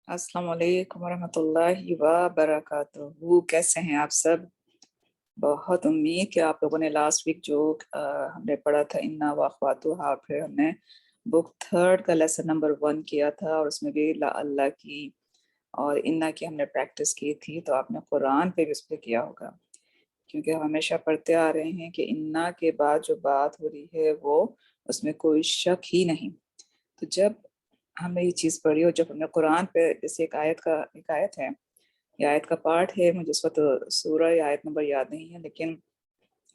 अस्सलाम वालेकुम वरहमतुल्लाहि वबरकातुहू। कैसे हैं आप सब? बहुत उम्मीद कि आप लोगों ने लास्ट वीक जो हमने पढ़ा था इन्ना व अख्वातुहा, फिर हमने बुक थर्ड का लेसन नंबर 1 किया था और उसमें भी ला अल्लाह की और इन्ना की हमने प्रैक्टिस की थी। तो आपने कुरान पे भी उस पे किया होगा, क्योंकि हम हमेशा पढ़ते आ रहे हैं कि इन्ना के बाद जो बात हो रही है वो उसमें कोई शक ही नहीं। तो जब हमने ये चीज़ पढ़ी और जब हमने कुरान पे जैसे एक आयत है, ये आयत का पार्ट है, मुझे इस वक्त सूरह या आयत नंबर याद नहीं है, लेकिन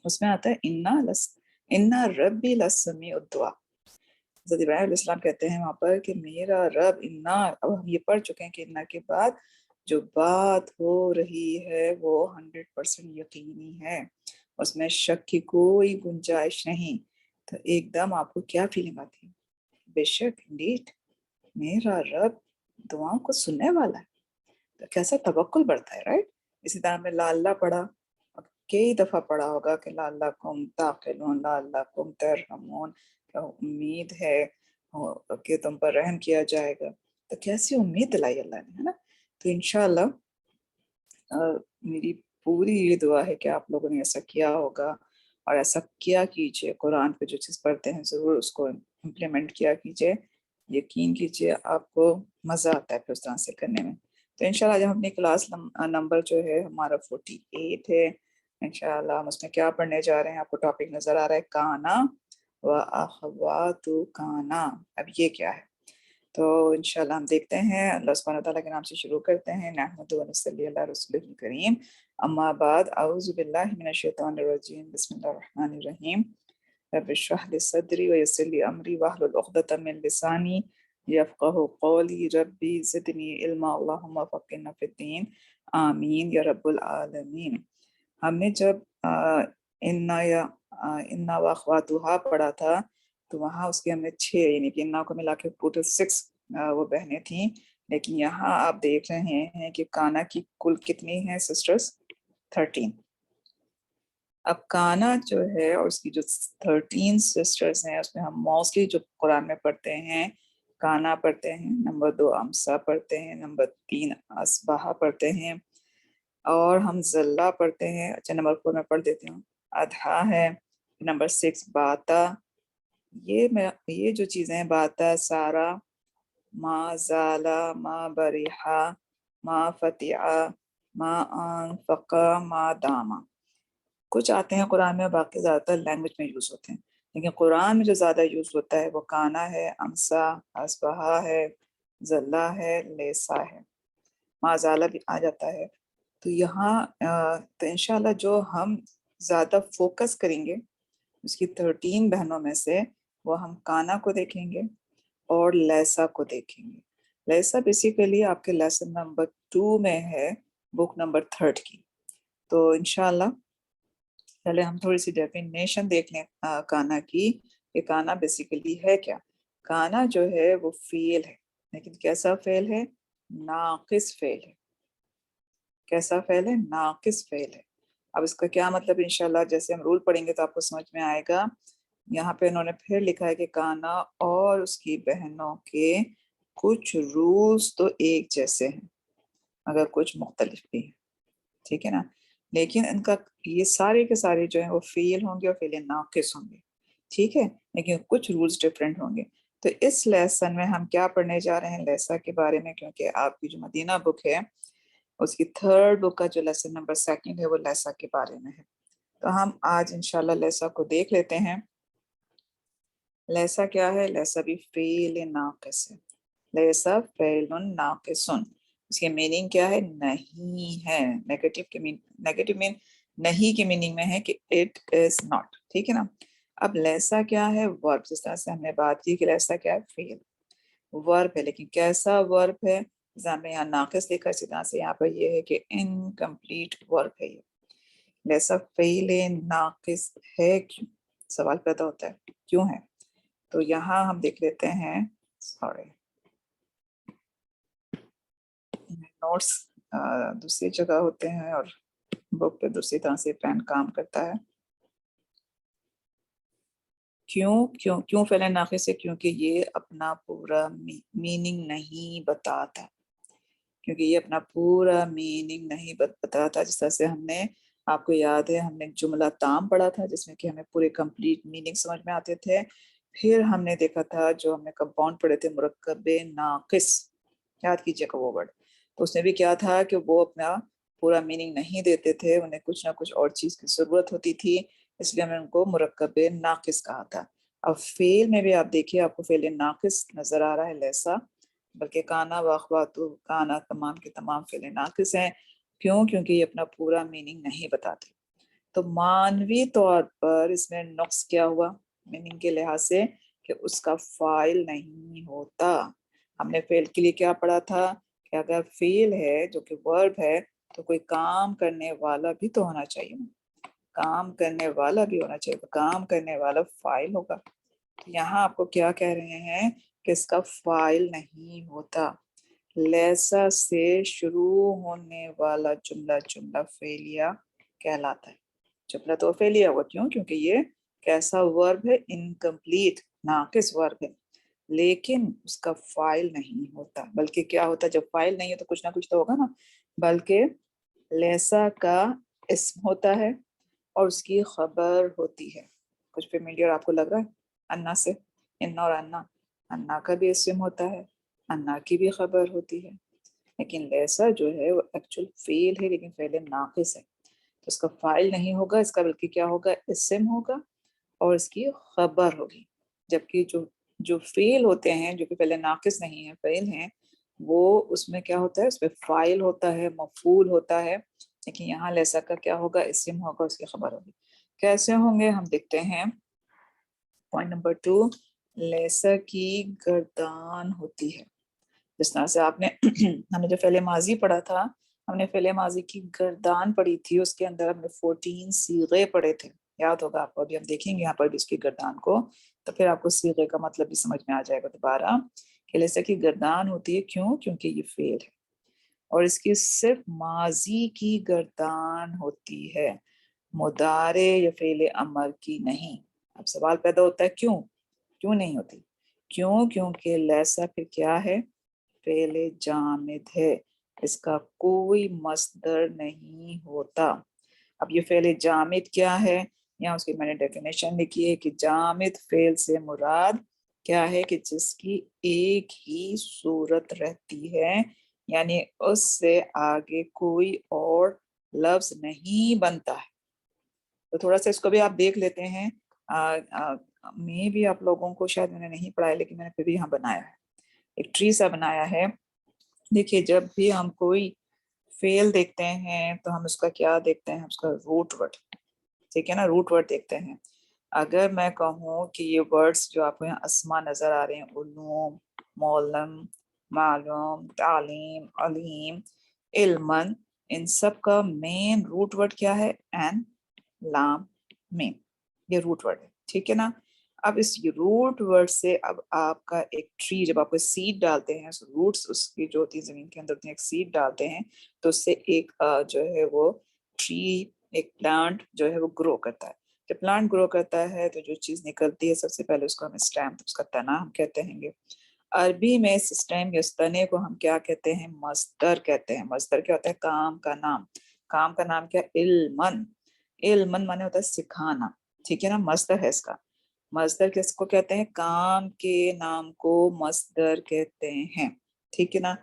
उसमें आता है इन्ना रब्बी लस्समीउद दुआ। हज़रत इब्राहीम अलैहिस्सलाम कहते हैं वहाँ पर कि मेरा रब इन्ना, अब हम ये पढ़ चुके हैं कि इन्ना के बाद जो बात हो रही है वो 100% यकीनी है, उसमें शक की कोई गुंजाइश नहीं। तो एकदम आपको क्या फीलिंग आती है? बेशक, इंडीड, मेरा रब दुआओं को सुनने वाला है। तो कैसा तवक्कुल बढ़ता है, राइट? इसी तरह हमने ला अल्लाह पढ़ा, अब कई दफ़ा पढ़ा होगा कि ला अल्लाकुम ताक़िलून, ला अल्लाकुम तरहमून, क्या उम्मीद है कि तुम पर रहम किया जाएगा। तो कैसी उम्मीद दिलाई अल्लाह ने, है ना? तो इंशाअल्लाह मेरी पूरी ये दुआ है कि आप लोगों ने ऐसा किया होगा और ऐसा किया कीजिए। कुरान पे जो चीज़ पढ़ते हैं ज़रूर उसको इम्प्लीमेंट किया कीजिए। यकीन कीजिए आपको मज़ा आता है फिर उस तरह से करने में। तो इंशाल्लाह आज हम अपनी क्लास नंबर जो है हमारा 48 है। इंशाल्लाह हम उसमें क्या पढ़ने जा रहे हैं, आपको टॉपिक नज़र आ रहा है, काना व अख़वातु काना। अब ये क्या है? तो इंशाल्लाह हम देखते हैं, अल्लाह सुब्हानहू व तआला के नाम से शुरू करते हैं। नहमदुहु व नसल्ली अला रसूलिल करीम, अम्मा बाद, औज़ु बिल्लाहि मिनश शैतानिर रजीम, बिस्मिल्लाहिर रहमानिर रहीम। रब्बि इश्रह लि सदरी व यस्सिर लि अमरी वहलुल उक़दतम मिन लिसानी यफ़क़हू क़ौली, रब्बी ज़िदनी इल्मा, अल्लाहुम्मा फ़क़्हिना फ़िद्दीन, आमीन या रब्बुल आलमीन। हमने जब इन्ना व अख़वातुहा पढ़ा था, तो वहाँ उसके हमने 6 यानी कि इन्ना को मिला के टोटल 6 वो बहनें थीं। लेकिन यहाँ आप देख रहे हैं कि काना की कुल कितनी हैं सिस्टर्स? 13। अब काना जो है और उसकी जो 13 सिस्टर्स हैं, उसमें हम मोस्टली जो कुरान में पढ़ते हैं, काना पढ़ते हैं, नंबर 2 अम्सा पढ़ते हैं, नंबर 3 अस्बाहा पढ़ते हैं और हम ज़ल्ला पढ़ते हैं। अच्छा, नंबर 4 मैं पढ़ देती हूँ, अधा है, नंबर 6 बाता। ये जो चीज़ें हैं, बाता, सारा, मा ज़ाला, मा बरिहा, मा फ़तिआ, मा अनफ़क़ा, मा दामा। कुछ आते हैं कुरान में, बाकी ज़्यादातर लैंग्वेज में यूज़ होते हैं, लेकिन कुरान में जो ज़्यादा यूज़ होता है वो काना है, अम्सा, अस्बहा है, ज़ल्ला है, लेसा है, मा ज़ाला भी आ जाता है। तो यहाँ तो इंशाल्लाह जो हम ज़्यादा फोकस करेंगे उसकी 13 बहनों में से, वो हम काना को देखेंगे और लैसा को देखेंगे। लैसा बेसिकली आपके लेसन नंबर 2 में है, बुक नंबर 3 की। तो इंशाल्लाह पहले हम थोड़ी सी डेफिनेशन देख लें काना की, कि काना बेसिकली है क्या। काना जो है वो फेल है, लेकिन कैसा फेल है? नाकिस फेल है। कैसा फेल है? नाकिस फेल है। अब इसका क्या मतलब, इंशाल्लाह जैसे हम रूल पढ़ेंगे तो आपको समझ में आएगा। यहाँ पे उन्होंने फिर लिखा है कि काना और उसकी बहनों के कुछ रूल्स तो एक जैसे हैं, मगर कुछ मुख्तलिफ भी हैं, ठीक है ना? लेकिन इनका ये सारे के सारे जो हैं वो फेल होंगे और फेल नाकिस होंगे, ठीक है? लेकिन कुछ रूल्स डिफरेंट होंगे। तो इस लेसन में हम क्या पढ़ने जा रहे हैं? लेसा के बारे में, क्योंकि आपकी जो मदीना बुक है उसकी 3rd बुक का जो लेसन नंबर 2 है वो लेसा के बारे में है। तो हम आज इंशाल्लाह लेसा को देख लेते हैं। लेसा क्या है? लेसा भी फेल नाकिस है। लेसा फेलुन नाकिसुन, इसके मीनिंग क्या है? नहीं है। नेगेटिव मीन नहीं के मीनिंग में है कि इट इज नॉट, ठीक है ना? अब लेसा क्या है? वर्ब। जिस तरह से हमने बात की कि लेसा क्या है? फेल वर्ब है, लेकिन कैसा वर्ब है? हमने यहाँ नाकिस लिखा, इसी तरह से यहाँ पर ये है कि इनकम्प्लीट वर्ब है। ये लेसा फेल नाकिस है क्यों? सवाल पैदा होता है क्यों है। तो यहाँ हम देख लेते हैं, सॉरी नोट्स दूसरी जगह होते हैं और बुक पे दूसरी तरह से पेन काम करता है। क्यों क्यों क्यों फेल नाकिस है? क्योंकि ये अपना पूरा मीनिंग नहीं बताता। کیونکہ یہ اپنا پورا میننگ نہیں بتا تھا. جس طرح سے ہم نے, آپ کو یاد ہے, ہم نے جملہ تام پڑھا تھا جس میں کہ ہمیں پورے کمپلیٹ میننگ سمجھ میں آتے تھے. پھر ہم نے دیکھا تھا جو ہم نے کمپاؤنڈ پڑھے تھے, مرکب ناقص, یاد کیجیے گا وہ ورڈ. تو اس نے بھی کیا تھا کہ وہ اپنا پورا میننگ نہیں دیتے تھے, انہیں کچھ نہ کچھ اور چیز کی ضرورت ہوتی تھی, اس لیے ہم نے ان کو مرکب ناقص کہا تھا. اب فعل میں بھی آپ دیکھیے, آپ کو فعل ناقص نظر آ رہا ہے لیسا, بلکہ کانا و اخواتو, کانا تمام کے تمام فعل ناقص ہیں. کیوں؟ کیونکہ یہ اپنا پورا میننگ نہیں بتاتے. تو معنوی طور پر اس میں نقص کیا ہوا میننگ کے لحاظ سے, کہ اس کا فاعل نہیں ہوتا. ہم نے فعل کے لیے کیا پڑھا تھا کہ اگر فعل ہے جو کہ ورب ہے تو کوئی کام کرنے والا بھی تو ہونا چاہیے, کام کرنے والا بھی ہونا چاہیے, کام کرنے والا فاعل ہوگا. یہاں آپ کو کیا کہہ رہے ہیں کہ اس کا فاعل نہیں ہوتا. لیسا سے شروع ہونے والا جملہ فعلیہ کہلاتا ہے. جملہ تو فعلیہ ہوا, کیوں؟ کیونکہ یہ کیسا ورب ہے, انکمپلیٹ ناقص ورب ہے, لیکن اس کا فاعل نہیں ہوتا. بلکہ کیا ہوتا, جب فاعل نہیں ہے تو کچھ نہ کچھ تو ہوگا نا, بلکہ لیسا کا اسم ہوتا ہے اور اس کی خبر ہوتی ہے. کچھ فیملیئر آپ کو لگ رہا ہے انا سے, انا اور انا کا بھی اسم ہوتا ہے, انا کی بھی خبر ہوتی ہے. لیکن لیسا جو ہے وہ ایکچوئل فعل ہے, لیکن فعل ناقص ہے, تو اس کا فاعل نہیں ہوگا, اس کا بلکہ کیا ہوگا, اسم ہوگا اور اس کی خبر ہوگی. جبکہ جو فعل ہوتے ہیں جو کہ پہلے ناقص نہیں ہے, فعل ہیں, وہ اس میں کیا ہوتا ہے, اس میں فاعل ہوتا ہے, مفعول ہوتا ہے. لیکن یہاں لیسا کا کیا ہوگا, اسم ہوگا, اس کی خبر ہوگی. کیسے ہوں گے ہم دیکھتے ہیں. پوائنٹ نمبر 2, لیسا کی گردان ہوتی ہے. جس طرح سے آپ نے ہم نے جو فعل ماضی پڑھا تھا, ہم نے فعل ماضی کی گردان پڑھی تھی, اس کے اندر ہم نے 14 صیغے پڑھے تھے, یاد ہوگا آپ کو. ابھی ہم دیکھیں گے یہاں پر بھی اس کی گردان کو, تو پھر آپ کو صیغے کا مطلب بھی سمجھ میں آ جائے گا دوبارہ کہ لیسا کی گردان ہوتی ہے. کیوں؟ کیونکہ یہ فعل ہے اور اس کی صرف ماضی کی گردان ہوتی ہے, مضارع یا فعل امر کی نہیں. اب سوال پیدا ہوتا ہے کیوں نہیں ہوتی. کیونکہ لیسا پھر کیا ہے, فعل جامد ہے, اس کا کوئی مصدر نہیں ہوتا. اب یہ فعل جامد کیا ہے, یہاں اس کی میں نے ڈیفینیشن لکھی ہے کہ جامد فعل سے مراد کیا ہے کہ جس کی ایک ہی صورت رہتی ہے, یعنی اس سے آگے کوئی اور لفظ نہیں بنتا ہے. تو تھوڑا سا اس کو بھی آپ دیکھ لیتے ہیں. میں بھی آپ لوگوں کو شاید میں نے نہیں پڑھایا, لیکن میں نے پھر بھی یہاں بنایا ہے, ایک ٹری سا بنایا ہے. دیکھیے جب بھی ہم کوئی فعل دیکھتے ہیں تو ہم اس کا کیا دیکھتے ہیں, اس کا روٹ ورڈ, ٹھیک ہے نا, روٹ ورڈ دیکھتے ہیں. اگر میں کہوں کہ یہ ورڈز جو آپ کو یہاں اسما نظر آ رہے ہیں, علوم, معلم, معلوم, تعلیم, علیم, علمن, ان سب کا مین روٹ ورڈ کیا ہے, این لام میم, یہ روٹ ورڈ ہے, ٹھیک ہے نا. اب اس روٹ ورڈ سے اب آپ کا ایک ٹری, جب آپ کو سیڈ ڈالتے ہیں, روٹس اس کی جو ہوتی ہے زمین کے اندر ہوتی ہیں, ایک سیڈ ڈالتے ہیں تو اس سے ایک جو ہے وہ ٹری, ایک پلانٹ جو ہے وہ گرو کرتا ہے. جب پلانٹ گرو کرتا ہے تو جو چیز نکلتی ہے سب سے پہلے اس کو ہم اسٹیم, اس کا تنا ہم کہتے ہیں گے. عربی میں سسٹم یا تنے کو ہم کیا کہتے ہیں, مصدر کہتے ہیں. مصدر کیا ہوتا ہے, کام کا نام. کام کا نام کیا, علمن. علمن مانے ہوتا ہے سکھانا, ٹھیک ہے نا, مصدر ہے اس کا. مصدر کس کو کہتے ہیں, کام کے نام کو مصدر کہتے ہیں, ٹھیک ہے نا.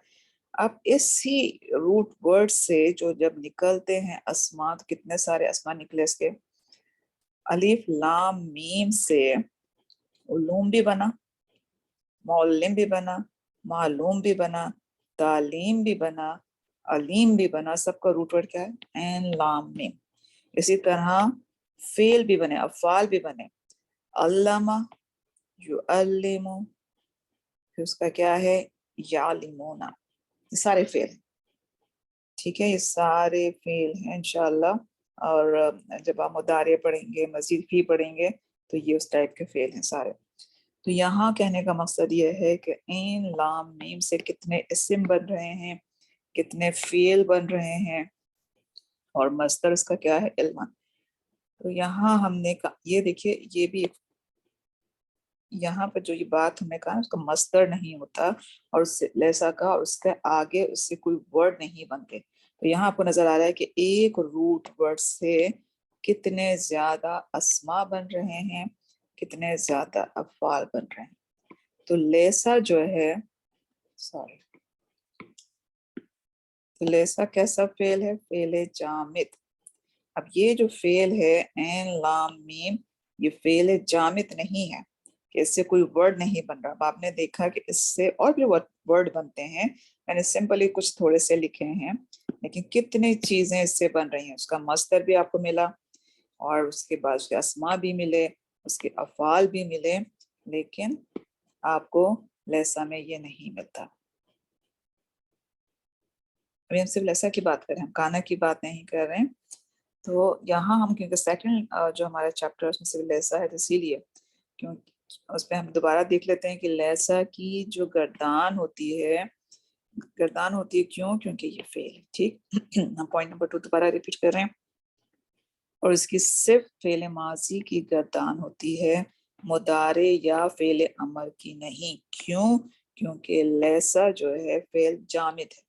اب اسی روٹ ورڈ سے جو جب نکلتے ہیں اسما, تو کتنے سارے اسما نکلے اس کے. الف لام میم سے علوم بھی بنا, معلم بھی بنا, معلوم بھی بنا, تعلیم بھی بنا, علیم بھی بنا. سب کا روٹ ورڈ کیا ہے, این لام میم. اسی طرح فعل بھی بنے, افعال بھی بنے, علامہ, یعلم, پھر اس کا کیا ہے, یعلمون. یہ سارے فعل ہیں, ٹھیک ہے, یہ سارے فعل ہیں انشاءاللہ. اور جب آپ مضارع پڑھیں گے, مزید بھی پڑھیں گے, تو یہ اس ٹائپ کے فعل ہیں سارے. تو یہاں کہنے کا مقصد یہ ہے کہ این لام میم سے کتنے اسم بن رہے ہیں, کتنے فعل بن رہے ہیں, اور مصدر اس کا کیا ہے, علم. تو یہاں ہم نے یہ دیکھیے, یہ بھی यहाँ पर जो ये बात हमने कहा उसका मस्तर नहीं होता और उससे लेसा का और उसके आगे उससे कोई वर्ड नहीं बनते। तो यहाँ आपको नजर आ रहा है कि एक रूट वर्ड से कितने ज्यादा अस्मा बन रहे हैं, कितने ज्यादा अफ़आल बन रहे हैं। तो लेसा जो है, सॉरी, तो लेसा कैसा फेल है? फेल है जामिद। अब ये जो फेल है एन लाम मीम, ये फेल है जामिद नहीं है कि इससे कोई वर्ड नहीं बन रहा। अब आपने देखा कि इससे और भी वर्ड बनते हैं, मैंने सिंपली कुछ थोड़े से लिखे हैं, लेकिन कितनी चीजें इससे बन रही हैं। उसका मस्तर भी आपको मिला और उसके बाद उसके अस्मा भी मिले, उसके अफ़आल भी मिले, लेकिन आपको लेसा में ये नहीं मिलता। अभी हम सिर्फ लेसा की बात कर रहे हैं, हम काना की बात नहीं कर रहे हैं। तो यहाँ हम क्योंकि सेकंड जो हमारा चैप्टर उसमें सिर्फ लेसा है, तो इसीलिए क्योंकि उस पर हम दोबारा देख लेते हैं कि लेसा की जो गर्दान होती है, गर्दान होती है क्यों? क्योंकि ये फेल है। ठीक, हम पॉइंट नंबर 2 दोबारा रिपीट कर रहे हैं। और इसकी सिर्फ फेल माजी की गर्दान होती है, मुदारे या फेल अमर की नहीं। क्यों? क्योंकि लेसा जो है फेल जामिद है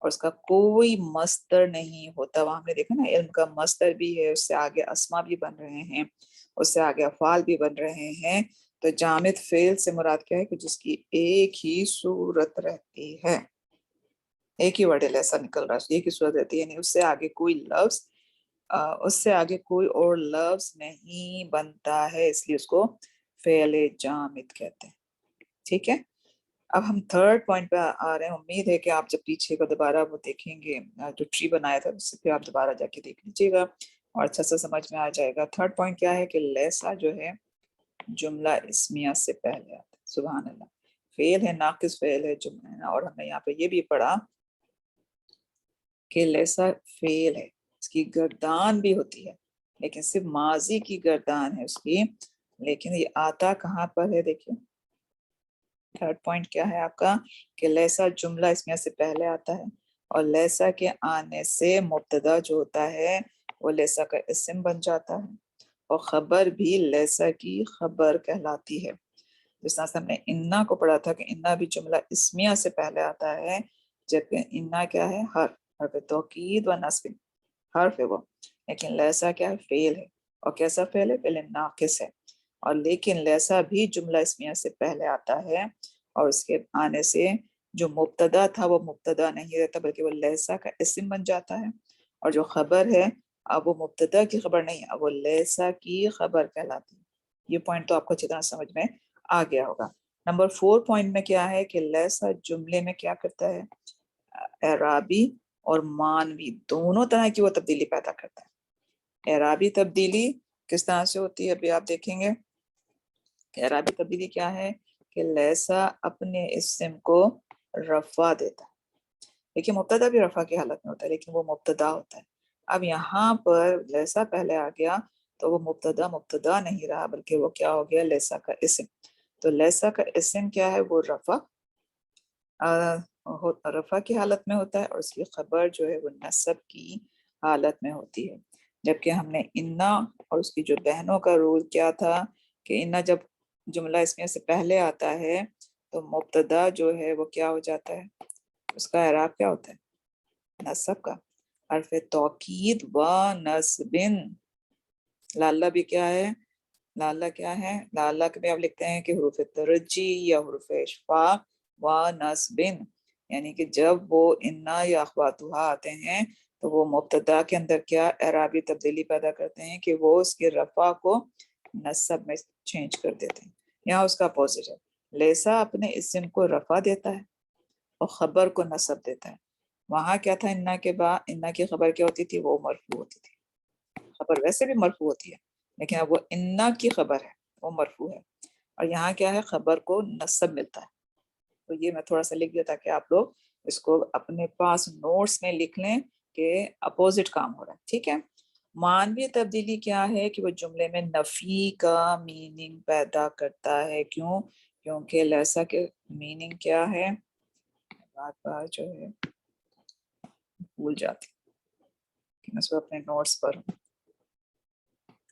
और उसका कोई मस्तर नहीं होता। वहां हमने देखा ना, इल्म का मस्तर भी है, उससे आगे अस्मा भी बन रहे हैं, उससे आगे अफ़आल भी बन रहे हैं। तो जामिद फेल से मुराद क्या है? कि जिसकी एक ही सूरत रहती है, एक ही वर्ड ऐसा निकल रहा है, एक ही सूरत रहती है, यानी उससे आगे कोई लफ्ज उससे आगे कोई और लफ्ज नहीं बनता है, इसलिए उसको फेल जामिद कहते हैं। ठीक है, अब हम थर्ड पॉइंट पे आ रहे हैं। उम्मीद है कि आप जब पीछे का दोबारा वो देखेंगे, जो ट्री बनाया था उससे फिर आप दोबारा जाके देख लीजिएगा और अच्छा सा समझ में आ जाएगा। थर्ड पॉइंट क्या है? कि लेसा जो है जुमला इस्मिया से पहले आता है। सुभान अल्लाह, फेल है, नाकिस फेल है जुमला है। और हमने यहाँ पे ये भी पढ़ा कि लेसा फेल है, इसकी गर्दान भी होती है, लेकिन सिर्फ माजी की गर्दान है उसकी, लेकिन ये आता कहाँ पर है? देखिए, थर्ड पॉइंट क्या है आपका? कि लेसा जुमला इसमें से पहले आता है और लेसा के आने से मुब्तदा जो होता है वो लेसा का इस्म बन जाता है और खबर भी लेसा की खबर कहलाती है। जिस तरह से हमने इन्ना को पढ़ा था कि इन्ना भी जुमला इस्मिया से पहले आता है, जबकि इन्ना क्या है? हर्फ तौकीद व नस्ब, हर्फ है वो, लेकिन लेसा क्या है? फेल है। और कैसा फेल है? फेल नाकिस है। और लेकिन लेसा भी जुमला इस्मिया से पहले आता है और उसके आने से जो मुब्तदा था वो मुब्तदा नहीं रहता, बल्कि वो लेसा का इस्म बन जाता है। और जो खबर है, अब वो मुब्तदा की खबर नहीं है, अब वो लेसा की खबर कहलाती है। ये पॉइंट तो आपको अच्छी तरह समझ में आ गया होगा। नंबर 4 पॉइंट में क्या है? कि लेसा जुमले में क्या करता है? एराबी और मानवी दोनों तरह की वो तब्दीली पैदा करता है। एराबी तब्दीली किस तरह से होती है? अभी आप देखेंगे। एराबी तब्दीली क्या है? कि लेसा अपने इस्म को रफा देता है। देखिए, मुब्तदा भी रफा की हालत में होता है, लेकिन वो मुब्तदा होता है। अब यहाँ पर लेसा पहले आ गया तो वो मुब्तदा मुब्तदा नहीं रहा, बल्कि वो क्या हो गया? लेसा का इस्म। तो लेसा का इस्म क्या है? वो रफा रफा की हालत में होता है और उसकी खबर जो है वो नसब की हालत में होती है। जबकि हमने इन्ना और उसकी जो बहनों का रूल क्या था? कि इन्ना जब जुमला इसमें से पहले आता है तो मुब्तदा जो है वो क्या हो जाता है? उसका एराब क्या होता है? नसब का, हर्फ तौकीद व नस्बिन। लाला भी क्या है? लाला क्या है? लाला के भी आप लिखते हैं कि हुरूफ तरजी या हुरूफ इशफाक व नस्बिन, यानी कि जब वो इन्ना या अखवातुहा आते हैं तो वो मुब्तदा के अंदर क्या एराबी तब्दीली पैदा करते हैं कि वो उसके रफा को नसब में चेंज कर देते हैं। यहाँ उसका अपोजिट है, लेसा अपने इस्म को रफा देता है और खबर को नसब देता है। वहां क्या था? इन्ना के बाद इन्ना की खबर क्या होती थी? वो मरफू होती थी। खबर वैसे भी मरफू होती है, लेकिन अब वो इन्ना की खबर है, वो मरफू है। और यहाँ क्या है? खबर को नसब मिलता है। तो ये मैं थोड़ा सा लिख दिया ताकि आप लोग इसको अपने पास नोट्स में लिख लें कि अपोजिट काम हो रहा है। ठीक है, मानवी तब्दीली क्या है? कि वो जुमले में नफी का मीनिंग पैदा करता है। क्यों? क्योंकि लैसा के मीनिंग क्या है? बार बार जो है भूल जाती हूँ, मैं अपने नोट्स पर हूँ।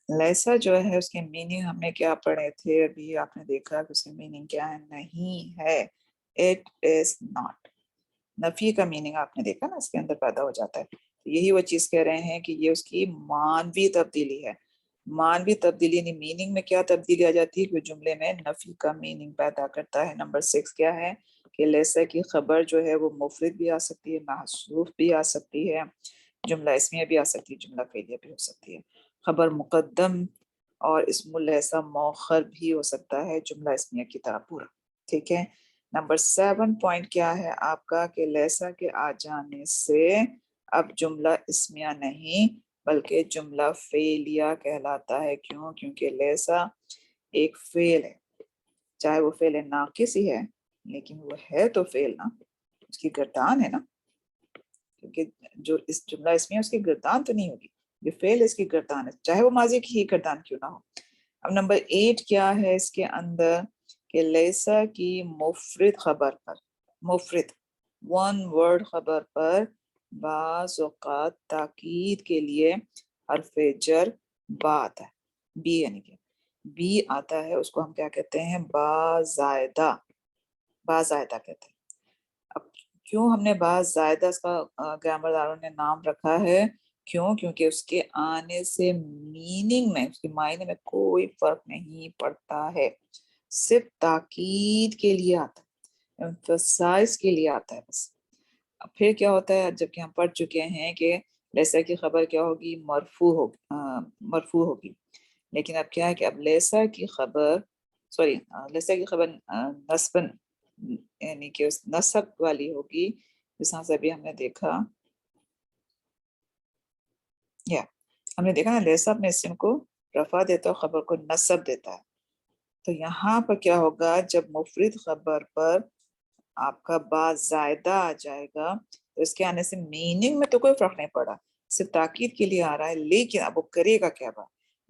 لیسا جو ہے اس کے میننگ ہم نے کیا پڑھے تھے ابھی، آپ نے دیکھا کہ اس کے میننگ کیا ہے، نہیں ہے، اٹ از ناٹ. نفی کا میننگ آپ نے دیکھا نا اس کے اندر پیدا ہو جاتا ہے. یہی وہ چیز کہہ رہے ہیں کہ یہ اس کی مانوی تبدیلی ہے. مانوی تبدیلی یعنی میننگ میں کیا تبدیلی آ جاتی ہے کہ جملے میں نفی کا میننگ پیدا کرتا ہے. نمبر 6 کیا ہے کہ لیسا کی خبر جو ہے وہ مفرد بھی آ سکتی ہے، محذوف بھی آ سکتی ہے، جملہ اسمیہ بھی آ سکتی ہے، جملہ فعلیہ بھی ہو سکتی ہے. خبر مقدم اور اسم لیسا مؤخر بھی ہو سکتا ہے جملہ اسمیہ کی طرح پورا. ٹھیک ہے. نمبر 7 پوائنٹ کیا ہے آپ کا کہ لیسا کے آ جانے سے اب جملہ اسمیہ نہیں بلکہ جملہ فعلیہ کہلاتا ہے. کیوں؟ کیونکہ لیسا ایک فعل ہے، چاہے وہ فعل ناقص ہی ہے لیکن وہ ہے تو فعل نا، اس کی گردان ہے نا، کیونکہ جو اس جملہ اسمیہ اس کی گردان تو نہیں ہوگی، یہ فعل اس کی گردان ہے چاہے وہ ماضی کی ہی گردان کیوں نہ ہو. اب نمبر 8 کیا ہے اس کے اندر کہ لیسا کی مفرد خبر پر، مفرد ون ورڈ خبر پر بعض اوقات تاکید کے لیے حرف جر با آتا ہے، بی یعنی کہ بی آتا ہے، اس کو ہم کیا کہتے ہیں؟ با زائدہ، با زائدہ کہتے ہیں. اب کیوں ہم نے با زائدہ اس کا گرامر داروں نے نام رکھا ہے؟ کیوں؟ کیونکہ اس کے آنے سے میننگ میں، اس کے معنی میں کوئی فرق نہیں پڑتا ہے، صرف تاکید کے لیے آتا ہے، emphasize کے لیے آتا ہے بس. اب پھر کیا ہوتا ہے جبکہ ہم پڑھ چکے ہیں کہ لیسا کی خبر کیا ہوگی؟ مرفوع ہوگی، مرفوع ہوگی. لیکن اب کیا ہے کہ اب لیسا کی خبر لیسا کی خبر نسبن یعنی کہ اس نسب والی ہوگی، جس طرح سے ابھی ہم نے دیکھا، ہم نے دیکھا نا لیسا اپنے اسم کو رفع دیتا ہے، خبر کو نسب دیتا ہے. تو یہاں پر کیا ہوگا؟ جب مفرد خبر پر آپ کا با زائدہ آ جائے گا تو اس کے آنے سے میننگ میں تو کوئی فرق نہیں پڑا، صرف تاکید کے لیے آ رہا ہے. لیکن اب وہ کرے گا کیا؟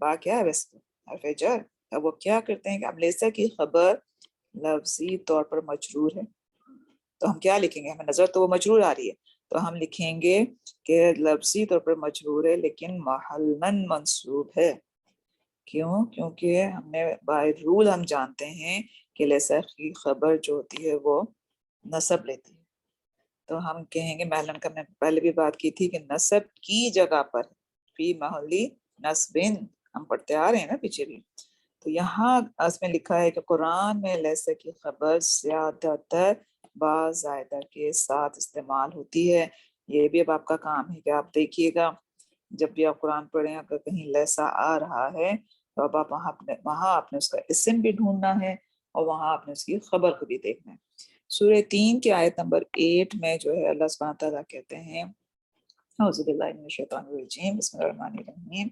با کیا ہے ویسے؟ حرف جر. اب وہ کیا کرتے ہیں کہ اب لیسا کی خبر لفظی طور پر مجرور ہے، تو ہم کیا لکھیں گے؟ ہمیں نظر تو وہ مجرور آ رہی ہے، تو ہم لکھیں گے کہ لفظی طور پر مجرور ہے لیکن محلن منصوب ہے. کیوں؟ کیونکہ ہم نے بائی رول ہم جانتے ہیں کہ لیسا کی خبر جو ہوتی ہے وہ نصب لیتی ہے. تو ہم کہیں گے محلن کا میں پہلے بھی بات کی تھی کہ نصب کی جگہ پر فی محلی نصبن، ہم پڑھتے آ رہے ہیں نا پیچھے بھی. تو یہاں اس میں لکھا ہے کہ قرآن میں لیسا کی خبر زیادہ تر با زائدہ کے ساتھ استعمال ہوتی ہے. یہ بھی اب آپ کا کام ہے کہ آپ دیکھیے گا جب بھی آپ قرآن پڑھیں اگر کہیں لیسا آ رہا ہے تو اب آپ وہاں آپ نے اس کا اسم بھی ڈھونڈنا ہے اور وہاں آپ نے اس کی خبر کو بھی دیکھنا ہے. سورہ 3 کی آیت نمبر 8 میں جو ہے اللہ سبحانہ تعالیٰ کہتے ہیں اعوذ باللہ من الشیطان الرجیم بسم اللہ الرحمن الرحیم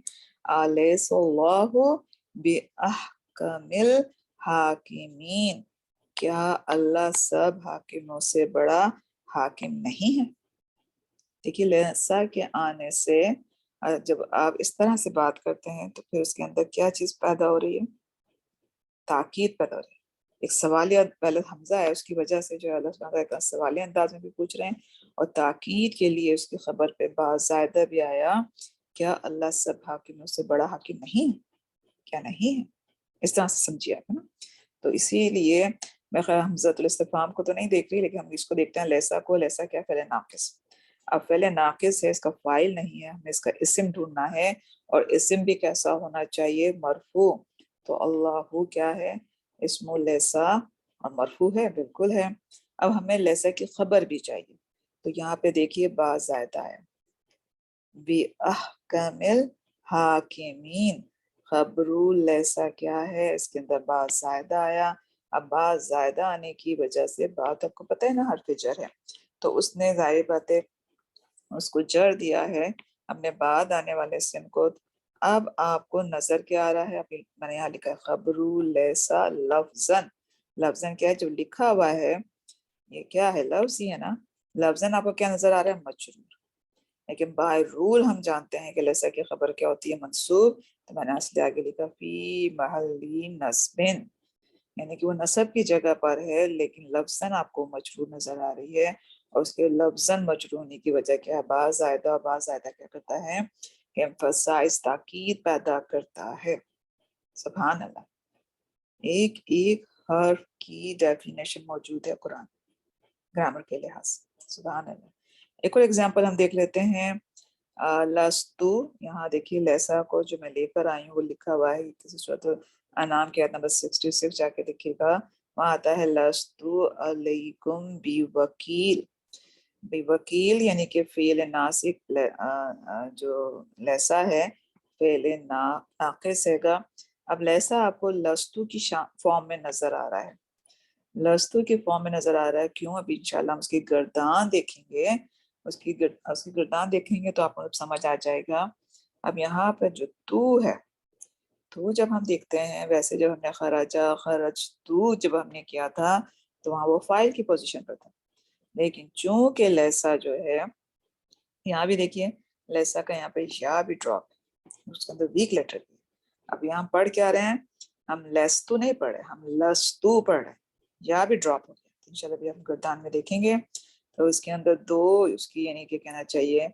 الیس اللہ باحکم الحاکمین، کیا اللہ سب حاکموں سے بڑا حاکم نہیں ہے؟ دیکھیے لیسا کے آنے سے جب آپ اس طرح سے بات کرتے ہیں تو پھر اس کے اندر کیا چیز پیدا ہو رہی ہے؟ تاکید پیدا ہو رہی ہے. ایک سوالیہ پہلے حمزہ ہے، اس کی وجہ سے جو ہے اللہ سبحانہ تعالیٰ سوالیہ انداز میں بھی پوچھ رہے ہیں اور تاکید کے لیے اس کی خبر پہ با زائدہ بھی آیا، کیا اللہ سب حاکموں سے بڑا حاکم نہیں ہے؟ کیا نہیں ہے؟ اس طرح سے سمجھیے آپ نا. تو اسی لیے میں خیر حمزۃ الاستفہام کو تو نہیں دیکھ رہی لیکن ہم اس کو دیکھتے ہیں لیسا کو. لیسا کیا؟ فعل ناقص. اب فعل ناقص ہے، اس کا فاعل نہیں ہے، ہمیں اس کا اسم ڈھونڈنا ہے اور اسم بھی کیسا ہونا چاہیے؟ مرفوع. تو اللہ کیا ہے؟ اسم لیسا اور مرفوع ہے، بالکل ہے. اب ہمیں لیسا کی خبر بھی چاہیے، تو یہاں پہ دیکھیے با زائدہ ہے، بی احکم الحاکمین. خبرو لیسا کیا ہے؟ اس کے اندر با زائدہ آیا. اب با زائدہ آنے کی وجہ سے بات آپ کو پتہ ہے نا حرف جر ہے، تو اس نے ظاہر بات ہے اس کو جر دیا ہے ہم نے بعد آنے والے اسم کو. اب آپ کو نظر کیا آ رہا ہے؟ ابھی میں نے یہاں لکھا ہے خبرو لیسا لفظن. لفظن کیا ہے؟ جو لکھا ہوا ہے یہ کیا ہے؟ لفظ ہی ہے نا. لفظن آپ کو کیا نظر آ رہا ہے؟ مجرور. لیکن بائی رول ہم جانتے ہیں کہ لیسا کی خبر کیا ہوتی ہے؟ منصوب. تو میں نے اس لیے آگے لکھا فی محلی نصبن، یعنی کہ وہ نصب کی جگہ پر ہے لیکن لفظاً آپ کو مجرور نظر آ رہی ہے. اور اس کے لفظاً مجرور ہونے کی وجہ کیا ہے؟ با زائدہ. با زائدہ کیا کرتا ہے emphasize ताकीद पैदा करता है। सुभान अल्लाह, एक एक हर्फ की डेफिनेशन मौजूद है कुरान ग्रामर के लिहाज से। सुभान अल्लाह। एक और एग्जांपल हम देख लेते हैं। लस्तु, यहाँ देखिए लैसा को जो मैं लेकर आई हूँ वो लिखा हुआ है किसी सूरत अनाम के आयत नंबर 66, जाके देखिएगा, वहाँ आता है लस्तु अलैकुम बिवकील। बेवकील यानी कि फेल नासिक जो लैसा है फेल नाकिस हैगा। अब लैसा आपको लस्तु की फॉर्म में नजर आ रहा है, लस्तु के फॉर्म में नजर आ रहा है। क्यों? अभी इंशाल्लाह हम उसकी गर्दान देखेंगे, उसकी गर्दान देखेंगे तो आपको समझ आ जाएगा। अब यहाँ पर जो तू है, तो जब हम देखते हैं, वैसे जब हमने खराजा खरज तू जब हमने किया था तो वहाँ वो फाइल की पोजीशन पर था, लेकिन चूंकि लैसा जो है, यहाँ भी देखिए लैसा का यहाँ पे या भी ड्रॉप है, उसके अंदर वीक लेटर भी। अब यहाँ पढ़ क्या रहे हैं, हम लस्तु नहीं पढ़ रहे, हम लस्तु पढ़ रहे हैं, या भी ड्रॉप हो गया। इंशाल्लाह भी हम गर्दान में देखेंगे तो उसके अंदर दो उसकी यानी कि कहना चाहिए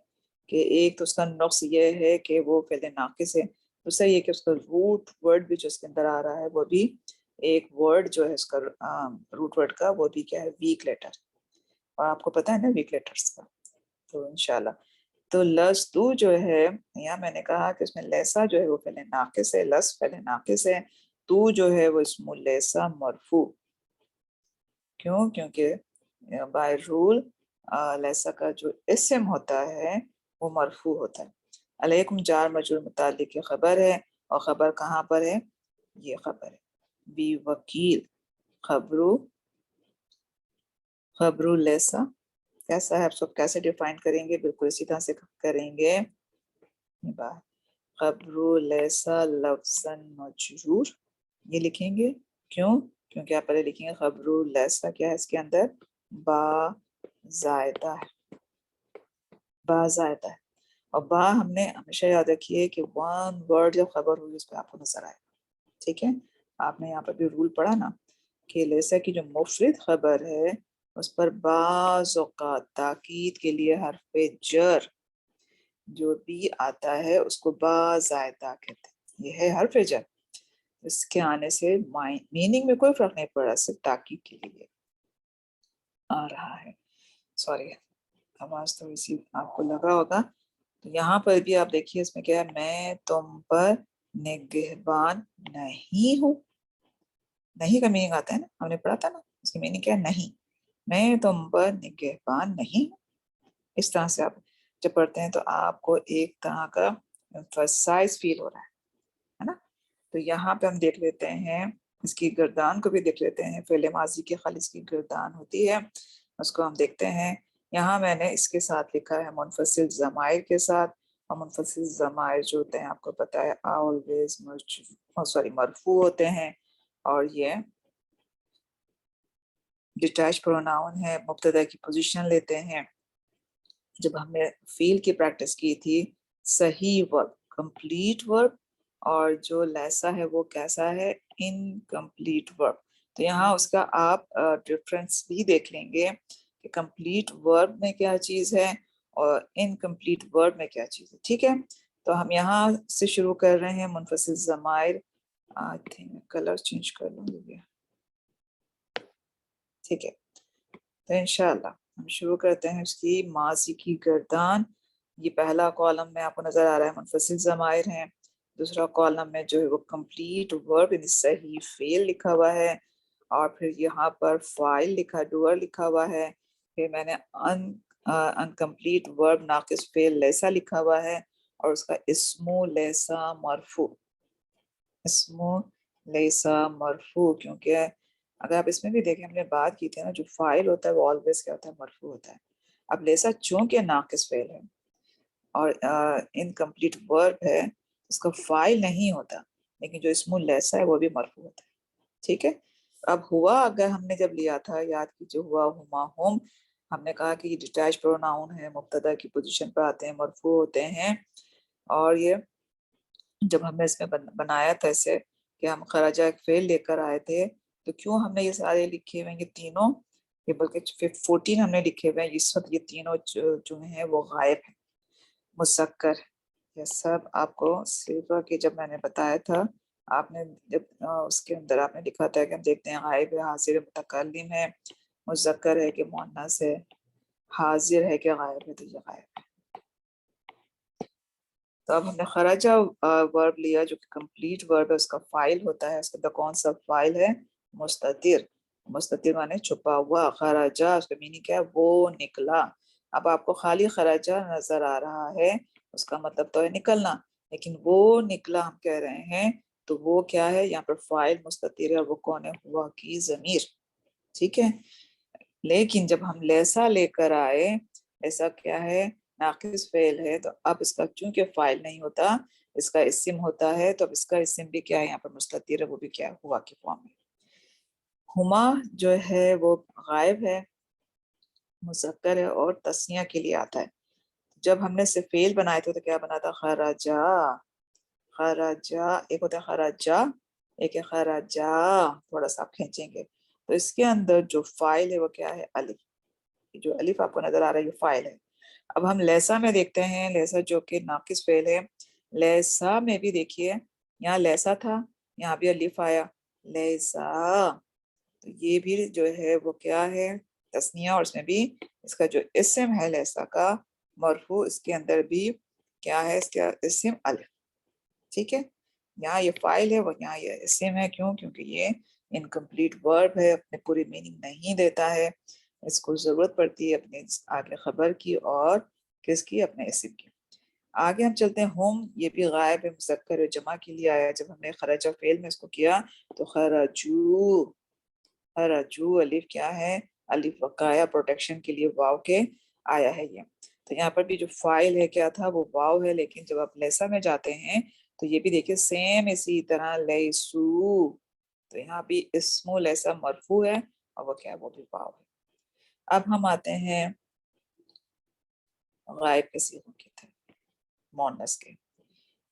कि एक तो उसका नुक्स ये है कि वो पहले नाकिस है, दूसरा ये कि उसका रूट वर्ड भी जो उसके अंदर आ रहा है वो भी एक वर्ड जो है उसका रूट वर्ड का वो भी क्या है, वीक लेटर। और आपको पता है ना वीक लेटर्स का, तो इंशाल्लाह तो लस्तु जो है, यहाँ मैंने कहा कि उसमें लैसा जो है वो पहले नाकिस है, लस पहले नाकिस है, तू जो है वो इसमें लैसा मरफू। क्यों? क्योंकि बाय रूल लैसा का जो इसम होता है वो मरफू होता है। अलैकुम जार मजरूर मुतालिक की खबर है, और खबर कहाँ पर है, ये खबर है बी वकील। खबरू, खबरू लैसा कैसा है, आप सब कैसे डिफाइन करेंगे, बिल्कुल इसी तरह से करेंगे। खबरू लैसा लफ्ज़न मजरूर ये लिखेंगे। क्यों? क्योंकि आप पहले लिखेंगे खबरू लैसा क्या है, इसके अंदर बा जायदा है, बा जायदा है। और बा हमने हमेशा याद रखिए कि वन वर्ड जब खबर होगी उस पर आपको नजर आएगा, ठीक है। आपने यहाँ पर भी रूल पढ़ा ना कि लैसा की जो मुफरद खबर है उस पर बाज़ औक़ात ताकीद के लिए हर्फ जर जो भी आता है उसको बाज़ायदा कहते हैं, ये है हर्फ जर। इसके आने से मीनिंग में कोई फर्क नहीं पड़ रहा, सिर्फ ताकीद के लिए आ रहा है। सॉरी, आवाज थोड़ी सी आपको लगा होगा। तो यहाँ पर भी आप देखिए इसमें क्या है, मैं तुम पर निगहबान नहीं हूँ। नहीं का मीनिंग आता है ना, हमने पढ़ा था ना, उसकी मीनिंग क्या है, नहीं, मैं तुम पर निगहबान नहीं हूँ। इस तरह से आप जब पढ़ते हैं तो आपको एक तरह का एम्फसाइज फील हो रहा है ना। तो यहाँ पे हम देख लेते हैं, इसकी गर्दान को भी देख लेते हैं। फेले माजी की खाली इसकी गर्दान होती है, उसको हम देखते हैं। यहाँ मैंने इसके साथ लिखा है मुनफसिल ज़माइर के साथ, और मुनफसिल ज़माइर जो होते हैं आपको पता है ऑलवेज मरफू होते हैं, और ये डिटैच प्रोनाउन है, मुब्तदा की पोजीशन लेते हैं। जब हमने फील की प्रैक्टिस की थी, सही वर्ब कंप्लीट वर्ब, और जो लैसा है वो कैसा है, इनकम्प्लीट वर्ब। तो यहाँ उसका आप डिफरेंस भी देख लेंगे कि कंप्लीट वर्ब में क्या चीज़ है और इनकम्प्लीट वर्ब में क्या चीज़ है, ठीक है। तो हम यहाँ से शुरू कर रहे हैं मुनफसिल ज़माइर। आई थिंक कलर चेंज कर लूँगी, ठीक है। तो इंशाल्लाह हम शुरू करते हैं उसकी माजी की गर्दान। ये पहला कॉलम में आपको नजर आ रहा है मुनफसिल ज़माइर हैं, दूसरा कॉलम में जो है वो कंप्लीट वर्ब यानी सही फेल लिखा हुआ है, और फिर यहाँ पर फाइल लिखा, डूअर लिखा हुआ है। फिर मैंने अनकम्प्लीट वर्ब नाकिस फेल लैसा लिखा हुआ है, और उसका इस्मु लैसा मरफू, इस्मु लैसा मरफू। क्योंकि अगर आप इसमें भी देखें, हमने बात की थी ना, जो फाइल होता है वो ऑलवेज क्या होता है, मरफू होता है। अब लैसा चूंकि नाकिस फेल है और इनकम्प्लीट वर्ब है, उसका फाइल नहीं होता, लेकिन जो इस्मुल लैसा है वो भी मरफू होता है, ठीक है। अब हुआ अगर हमने जब लिया था, याद कीजिए, हुआ हुमा हुम, हमने कहा कि ये डिटैच प्रोनाउन है, मुब्तदा की पोजीशन पर आते हैं, मरफू होते हैं। और ये जब हमने इसमें बनाया था ऐसे कि हम खराजा एक फेल लेकर आए थे, तो क्यों हमने ये सारे लिखे हुए हैं, ये तीनों, ये बल्कि 14 हमने लिखे हुए हैं, इस वक्त ये तीनों जो हैं वो गायब है, मुसक्कर, یہ سب آپ کو صفر کی جب میں نے بتایا تھا، آپ نے جب اس کے اندر آپ نے لکھا تھا کہ ہم دیکھتے ہیں غائب ہے، حاضر ہے، متکلم ہے، مذکر ہے کہ مؤنث ہے، حاضر ہے کہ غائب ہے، تو یہ غائب ہے۔ تو اب ہم نے خرجہ ورب لیا جو کہ کمپلیٹ ورب ہے، اس کا فائل ہوتا ہے، اس کے اندر کون سا فائل ہے؟ مستتر۔ مستتر معنی چھپا ہوا، خرجہ اس کا میننگ کیا ہے؟ وہ نکلا۔ اب آپ کو خالی خرجہ نظر آ رہا ہے، اس کا مطلب تو ہے نکلنا، لیکن وہ نکلا ہم کہہ رہے ہیں تو وہ کیا ہے؟ یہاں پر فائل مستتر ہے، وہ کون ہے؟ ہوا کی ضمیر، ٹھیک ہے۔ لیکن جب ہم لیسا لے کر آئے، ایسا کیا ہے؟ ناقص فعل ہے، تو اب اس کا چونکہ فائل نہیں ہوتا، اس کا اسم ہوتا ہے، تو اب اس کا اسم بھی کیا ہے؟ یہاں پر مستتر ہے، وہ بھی کیا ہے؟ ہوا کی فارم میں۔ ہما جو ہے وہ غائب ہے، مذکر ہے اور تسنیہ کے لیے آتا ہے۔ جب ہم نے صرف فعل بنائے تھے تو کیا بنا تھا؟ خرجا۔ خرجا ایک ہوتا ہے خرجا، ایک ہے خرجا، تھوڑا سا آپ کھینچیں گے تو اس کے اندر جو فائل ہے وہ کیا ہے؟ الف۔ جو الف آپ کو نظر آ رہا ہے یہ فائل ہے۔ اب ہم لیسا میں دیکھتے ہیں، لیسا جو کہ ناقص فعل ہے، لیسا میں بھی دیکھیے یہاں لیسا تھا، یہاں بھی الف آیا، لیسا، تو یہ بھی جو ہے وہ کیا ہے؟ تسنیہ، اور اس میں بھی اس کا جو اسم ہے لیسا کا مرفوع، اس کے اندر بھی کیا ہے؟ اس کا اسم الف، ٹھیک ہے۔ یہاں یہ فائل ہے، وہ یہاں یہ اسم ہے، کیوں؟ کیونکہ یہ انکمپلیٹ ورب ہے، اپنے پوری میننگ نہیں دیتا ہے، اس کو ضرورت پڑتی ہے اپنے آگے خبر کی اور کس کی؟ اپنے اسم کی۔ آگے ہم چلتے ہیں، ہم یہ بھی غائب ہے، مذکر جمع کے لیے آیا۔ جب ہم نے خرجہ فعل میں اس کو کیا تو خرجو، خرجو الف کیا ہے؟ الف وقایا پروٹیکشن کے لیے واو کے آیا ہے یہ۔ تو یہاں پر بھی جو فائل ہے کیا تھا؟ وہ واو ہے، لیکن جب آپ لیسا میں جاتے ہیں تو یہ بھی دیکھیں سیم اسی طرح لیسو، تو یہاں بھی اسم لیسا مرفوع ہے اور وہ کیا ہے؟ وہ بھی واو ہے۔ اب ہم آتے ہیں غائب کے صیغوں کی طرف، مؤنث کے۔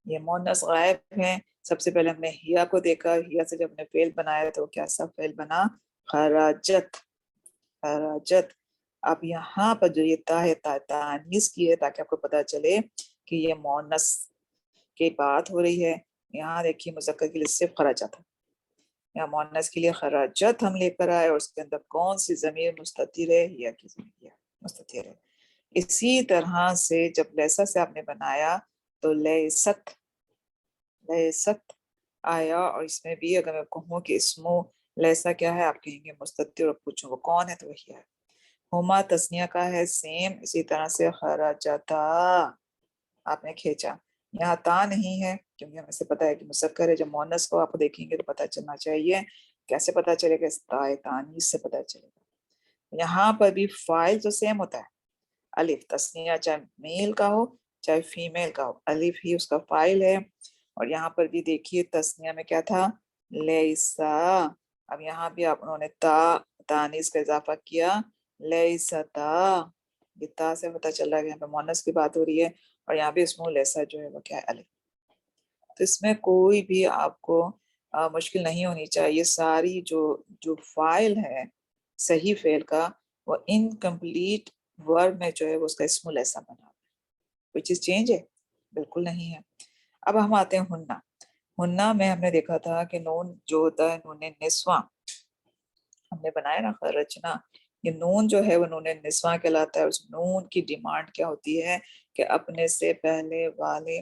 یہ مؤنث غائب ہیں۔ سب سے پہلے ہم نے ہیا کو دیکھا، ہیا سے جب ہم نے فعل بنایا تو کیا سا فعل بنا؟ خراجت، خراجت۔ اب یہاں پر جو یہ تا ہے، تانیث کی ہے تاکہ آپ کو پتا چلے کہ یہ مؤنث کی بات ہو رہی ہے۔ یہاں دیکھیے مذکر کے لیے صرف خراجت ہے، یہاں مؤنث کے لیے خراجت ہم لے کر آئے، اور اس کے اندر کون سی ضمیر مستتر ہے؟ ہیا کی ضمیر مستتر ہے۔ اسی طرح سے جب لیسا سے آپ نے بنایا تو لیست، لیست آیا، اور اس میں بھی اگر میں کہوں کہ اسمو لیسا کیا ہے، آپ کہیں گے مستتر، اور پوچھو وہ کون ہے تو وہی ہے۔ ہما تسنیہ کا ہے، سیم اسی طرح سے خراجتا آپ نے کھینچا، یہاں تا نہیں ہے کیونکہ ہمیں سے پتا ہے کہ مذکر ہے۔ جب مؤنث کو آپ دیکھیں گے تو پتا چلنا چاہیے، کیسے پتا چلے گا؟ تانیث سے پتا چلے گا۔ یہاں پر بھی فائل تو سیم ہوتا ہے، الف، تسنیہ چاہے میل کا ہو چاہے فیمیل کا ہو، الف ہی اس کا فائل ہے۔ اور یہاں پر بھی دیکھیے تسنیہ میں کیا تھا؟ لیسا۔ اب یہاں بھی آپ انہوں نے تا، تانیث کا اضافہ کیا، لیستا، یہ تا سے پتہ چل رہا ہے کہ یہاں پہ مؤنث کی بات ہو رہی ہے، اور یہاں بھی اسمو لیسا جو ہے وہ کیا ہے؟ الف۔ تو اس میں کوئی بھی آپ کو مشکل نہیں ہونی چاہیے، ساری جو فائل ہے صحیح فعل کا وہ انکمپلیٹ ورب میں جو ہے وہ اس کا اسم لیسا بنا، کوئی چیز چینج ہے؟ بالکل نہیں ہے۔ اب ہم آتے ہیں ہننا۔ ہننا میں ہم نے دیکھا تھا کہ نون جو ہوتا ہے نون نسواں، ہم نے بنایا نا خرچنا، یہ نون جو ہے وہ نون نسواں کہلاتا ہے۔ اس نون کی ڈیمانڈ کیا ہوتی ہے کہ اپنے سے پہلے والے